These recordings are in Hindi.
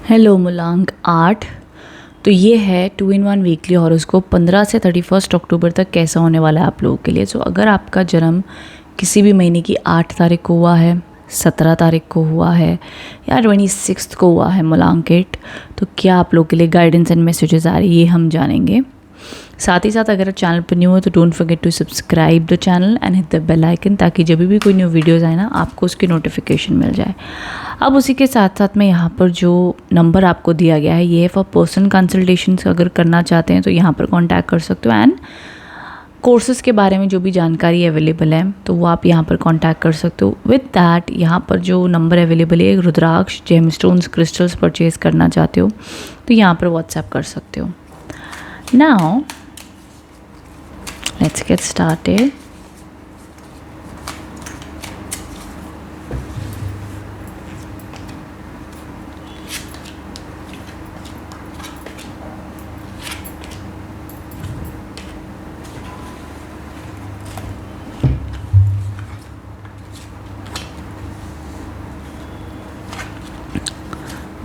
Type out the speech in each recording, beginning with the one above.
हेलो मूलांक 8। तो ये है 2-in-1 वीकली हॉरोस्कोप 15 से 31 अक्टूबर तक कैसा होने वाला है आप लोगों के लिए। सो अगर आपका जन्म किसी भी महीने की 8 तारीख को हुआ है, 17 तारीख को हुआ है या 26 को हुआ है मूलांक 8, तो क्या आप लोगों के लिए गाइडेंस एंड मैसेजेस आ रही है ये हम जानेंगे। साथ ही साथ अगर चैनल पर न्यू हो तो don't forget to subscribe the channel and hit the bell icon, ताकि जब भी कोई न्यू वीडियोस आए ना आपको उसकी नोटिफिकेशन मिल जाए। अब उसी के साथ साथ में यहाँ पर जो नंबर आपको दिया गया है ये है फॉर पर्सनल कंसल्टेशन। अगर करना चाहते हैं तो यहाँ पर कॉन्टैक्ट कर सकते हो, एंड कोर्सेज़ के बारे में जो भी जानकारी अवेलेबल है तो वो आप यहाँ पर कांटेक्ट कर सकते हो। विद दैट यहाँ पर जो नंबर अवेलेबल है, रुद्राक्ष, जेमस्टोन्स, क्रिस्टल्स परचेज़ करना चाहते हो तो यहाँ पर व्हाट्सएप कर सकते हो। Now let's get started.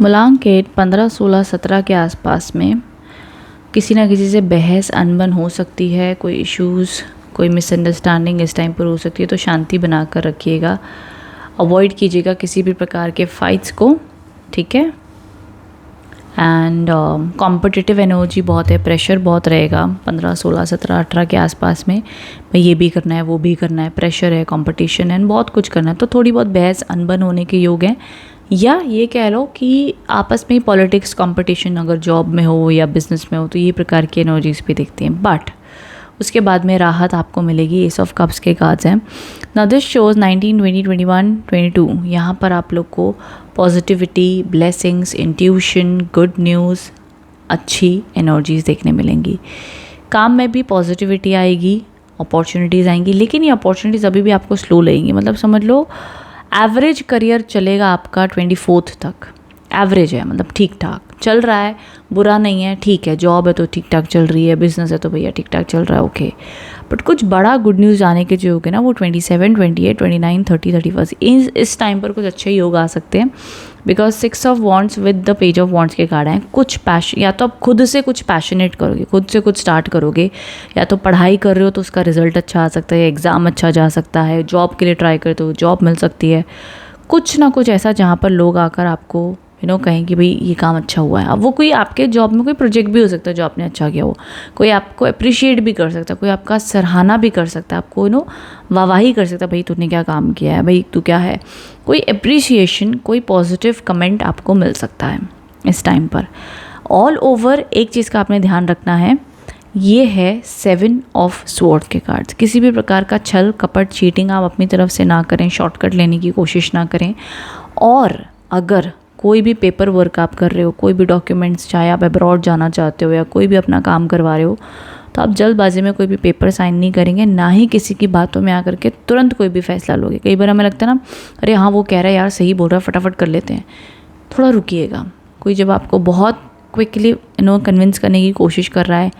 मूलांक 8 15, 16, 17 के आसपास में किसी ना किसी से बहस अनबन हो सकती है। कोई इश्यूज़, कोई मिसअंडरस्टैंडिंग इस टाइम पर हो सकती है, तो शांति बनाकर रखिएगा। अवॉइड कीजिएगा किसी भी प्रकार के फाइट्स को, ठीक है। एंड कॉम्पिटिटिव एनर्जी बहुत है, प्रेशर बहुत रहेगा 15, 16, 17, 18 के आसपास में। भाई ये भी करना है, वो भी करना है, प्रेशर है, कंपटीशन है, बहुत कुछ करना है, तो थोड़ी बहुत बहस अनबन होने के योग हैं। या ये कह लो कि आपस में ही पॉलिटिक्स कंपटीशन अगर जॉब में हो या बिजनेस में हो तो ये प्रकार की एनर्जीज भी दिखती हैं। बट उसके बाद में राहत आपको मिलेगी। एस ऑफ कप्स के कार्ड्स हैं। Now this shows 19, 20, 21, 22। यहाँ पर आप लोग को positivity, blessings, intuition, good news, अच्छी एनर्जीज देखने मिलेंगी। काम में भी पॉजिटिविटी आएगी, अपॉर्चुनिटीज़ आएंगी, लेकिन ये अपॉर्चुनिटीज़ अभी भी आपको स्लो लगेंगी। मतलब समझ लो एवरेज करियर चलेगा आपका 24th तक। एवरेज है, मतलब ठीक ठाक चल रहा है, बुरा नहीं है, ठीक है। जॉब है तो ठीक ठाक चल रही है, बिजनेस है तो भैया ठीक ठाक चल रहा है, ओके। बट कुछ बड़ा गुड न्यूज़ आने के जो होंगे ना वो 27, 28, 29, 30, 31 इस टाइम पर कुछ अच्छे योग आ सकते हैं। Because 6 of wants with the page of wants के कार्ड हैं। कुछ पैशन, या तो आप खुद से कुछ पैशनेट करोगे, खुद से कुछ स्टार्ट करोगे, या तो पढ़ाई कर रहे हो तो उसका रिजल्ट अच्छा आ सकता है, एग्ज़ाम अच्छा जा सकता है, जॉब के लिए ट्राई करते हो जॉब मिल सकती है। कुछ ना कुछ ऐसा जहाँ पर लोग आकर आपको कहें कि भाई ये काम अच्छा हुआ है। अब वो कोई आपके जॉब में कोई प्रोजेक्ट भी हो सकता है जो आपने अच्छा किया हो, कोई आपको अप्रिशिएट भी कर सकता है, कोई आपका सराहना भी कर सकता है, आपको वाहवाही कर सकता है, भाई तूने क्या काम किया है, भाई तू क्या है। कोई अप्रिशिएशन, कोई पॉजिटिव कमेंट आपको मिल सकता है इस टाइम पर। ऑल ओवर एक चीज़ का आपने ध्यान रखना है, ये है 7 ऑफ स्वॉर्ड्स के कार्ड्स। किसी भी प्रकार का छल कपट, चीटिंग आप अपनी तरफ से ना करें, शॉर्टकट लेने की कोशिश ना करें। और अगर कोई भी पेपर वर्क आप कर रहे हो, कोई भी डॉक्यूमेंट्स, चाहे आप अब्रॉड जाना चाहते हो या कोई भी अपना काम करवा रहे हो, तो आप जल्दबाजी में कोई भी पेपर साइन नहीं करेंगे, ना ही किसी की बातों में आकर के तुरंत कोई भी फैसला लोगे। कई बार हमें लगता है ना, अरे हाँ वो कह रहा है यार, सही बोल रहा है, फटाफट कर लेते हैं। थोड़ा रुकिएगा। कोई जब आपको बहुत क्विकली कन्विंस करने की कोशिश कर रहा है,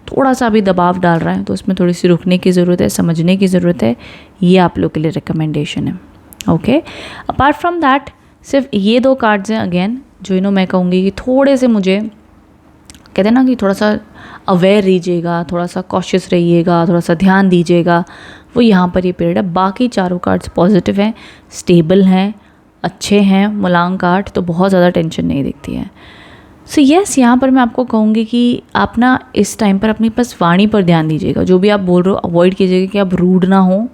थोड़ा सा भी दबाव डाल रहा है, तो उसमें थोड़ी सी रुकने की ज़रूरत है, समझने की ज़रूरत है। ये आप लोग के लिए रिकमेंडेशन है, ओके। अपार्ट फ्रॉम दैट सिर्फ ये 2 कार्ड्स हैं अगेन जो मैं कहूँगी कि थोड़े से, मुझे कहते हैं ना कि थोड़ा सा अवेयर रहिएगा, थोड़ा सा कॉशियस रहिएगा, थोड़ा सा ध्यान दीजिएगा, वो यहाँ पर ये पीरियड है। बाकी चारों कार्ड्स पॉजिटिव हैं, स्टेबल हैं, अच्छे हैं। मूलांक 8 तो बहुत ज़्यादा टेंशन नहीं दिखती है। सो यस, यहाँ पर मैं आपको कहूँगी कि आप ना इस टाइम पर अपनी बस वाणी पर ध्यान दीजिएगा। जो भी आप बोल रहे हो अवॉइड कीजिएगा कि आप रूड ना हो,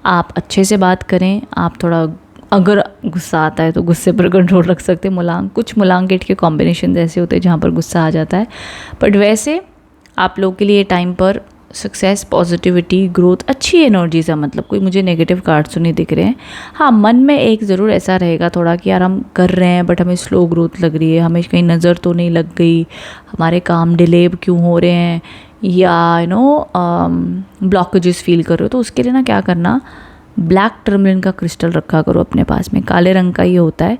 आप अच्छे से बात करें। आप थोड़ा, अगर गुस्सा आता है तो गुस्से पर कंट्रोल रख सकते हैं। कुछ मूलांक 8 के कॉम्बिनेशन ऐसे होते हैं जहाँ पर गुस्सा आ जाता है। बट वैसे आप लोग के लिए टाइम पर सक्सेस, पॉजिटिविटी, ग्रोथ, अच्छी एनर्जीज है। मतलब कोई मुझे नेगेटिव कार्ड्स तो नहीं दिख रहे हैं। हाँ, मन में एक ज़रूर ऐसा रहेगा थोड़ा कि यार हम कर रहे हैं बट हमें स्लो ग्रोथ लग रही है, हमें कहीं नज़र तो नहीं लग गई, हमारे काम डिले क्यों हो रहे हैं, या ब्लॉकेजेस फील कर रहे हो। तो उसके लिए ना क्या करना, ब्लैक टर्मलिन का क्रिस्टल रखा करो अपने पास में। काले रंग का ये होता है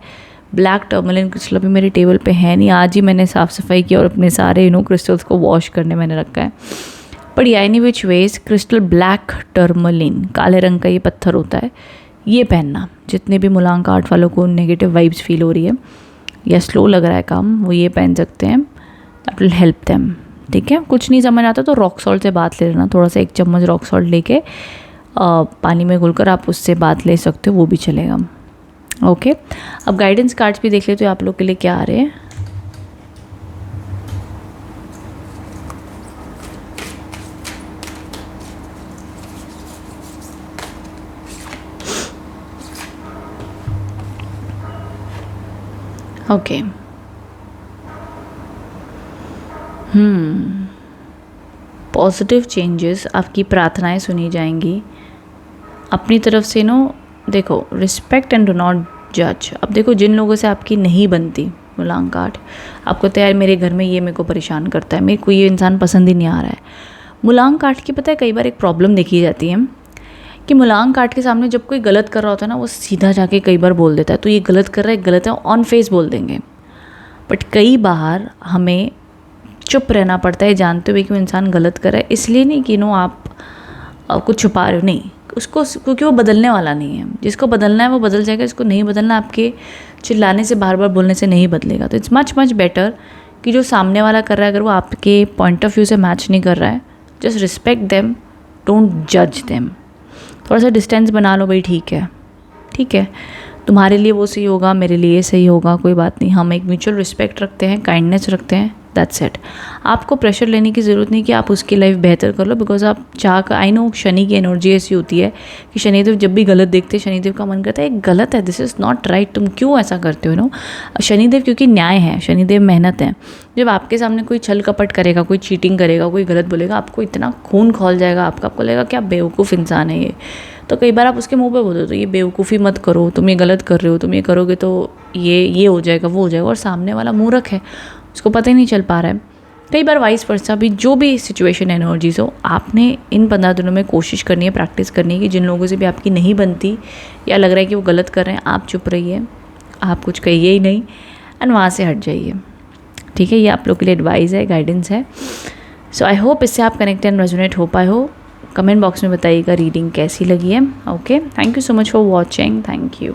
ब्लैक टर्मलिन क्रिस्टल। अभी मेरे टेबल पे है नहीं, आज ही मैंने साफ़ सफाई की और अपने सारे क्रिस्टल्स को वॉश करने मैंने रखा है। बट या any which ways crystal black tourmaline, काले रंग का ये पत्थर होता है, ये पहनना। जितने भी मूलांक 8 वालों को नेगेटिव वाइब्स फील हो रही है, या स्लो लग रहा है काम, वो ये पहन सकते हैं, दैट विल हेल्प देम। ठीक है, कुछ नहीं समझ आता तो रॉक सॉल्ट से बात ले लेना, थोड़ा सा 1 चम्मच रॉक सॉल्ट लेके पानी में घुलकर आप उससे बात ले सकते हो, वो भी चलेगा। ओके, अब गाइडेंस कार्ड्स भी देख लेते हो आप लोग के लिए क्या आ रहे हैं। ओके, पॉजिटिव चेंजेस, आपकी प्रार्थनाएं सुनी जाएंगी अपनी तरफ से। देखो, रिस्पेक्ट एंड डू नॉट जज। अब देखो, जिन लोगों से आपकी नहीं बनती मूलांक कार्ड, आपको तो यार मेरे घर में ये मेरे को परेशान करता है, मेरे को ये इंसान पसंद ही नहीं आ रहा है। मूलांक कार्ड की पता है कई बार एक प्रॉब्लम देखी जाती है कि मूलांक कार्ड के सामने जब कोई गलत कर रहा होता है ना, वो सीधा जाके कई बार बोल देता है तो ये गलत कर रहा है, गलत है, ऑन फेस बोल देंगे। बट कई बार हमें चुप रहना पड़ता है जानते हुए कि वो इंसान गलत कर रहा है। इसलिए नहीं कि आप कुछ छुपा रहे हो, नहीं, उसको, क्योंकि वो बदलने वाला नहीं है। जिसको बदलना है वो बदल जाएगा, जिसको नहीं बदलना आपके चिल्लाने से, बार बार बोलने से नहीं बदलेगा। तो इट्स मच बेटर कि जो सामने वाला कर रहा है, अगर वो आपके पॉइंट ऑफ व्यू से मैच नहीं कर रहा है, जस्ट रिस्पेक्ट देम, डोंट जज देम। थोड़ा सा डिस्टेंस बना लो, भाई ठीक है, ठीक है, तुम्हारे लिए वो सही होगा, मेरे लिए सही होगा, कोई बात नहीं। हम एक म्यूचुअल रिस्पेक्ट रखते हैं, काइंडनेस रखते हैं, दैट्स इट। आपको प्रेशर लेने की ज़रूरत नहीं कि आप उसकी लाइफ बेहतर कर लो, बिकॉज आप आई नो शनि की एनर्जी ऐसी होती है कि शनिदेव जब भी गलत देखते हैं, शनिदेव का मन करता है गलत है, दिस इज़ नॉट राइट, तुम क्यों ऐसा करते हो। शनिदेव क्योंकि न्याय है, शनिदेव मेहनत है। जब आपके सामने कोई छल कपट करेगा, कोई चीटिंग करेगा, कोई गलत बोलेगा, आपको इतना खून खौल जाएगा, आपको लगेगा क्या बेवकूफ़ इंसान है ये। तो कई बार आप उसके मुंह पे बोल दो तो ये बेवकूफ़ी मत करो, तुम ये गलत कर रहे हो, तुम ये करोगे तो ये हो जाएगा, वो हो जाएगा, और सामने वाला मूर्ख है, उसको पता ही नहीं चल पा रहा है। कई बार वाइस वर्सा भी, जो भी सिचुएशन एनर्जीज हो, आपने इन 15 दिनों में कोशिश करनी है, प्रैक्टिस करनी है कि जिन लोगों से भी आपकी नहीं बनती या लग रहा है कि वो गलत कर रहे हैं, आप चुप रहिए, आप कुछ कहिए ही नहीं, एंड वहाँ से हट जाइए। ठीक है, ये आप लोग के लिए एडवाइस है, गाइडेंस है। सो आई होप इससे आप कनेक्ट एंड रेजोनेट हो पाए हो। कमेंट बॉक्स में बताइएगा रीडिंग कैसी लगी है। Okay, thank you so much for watching, thank you.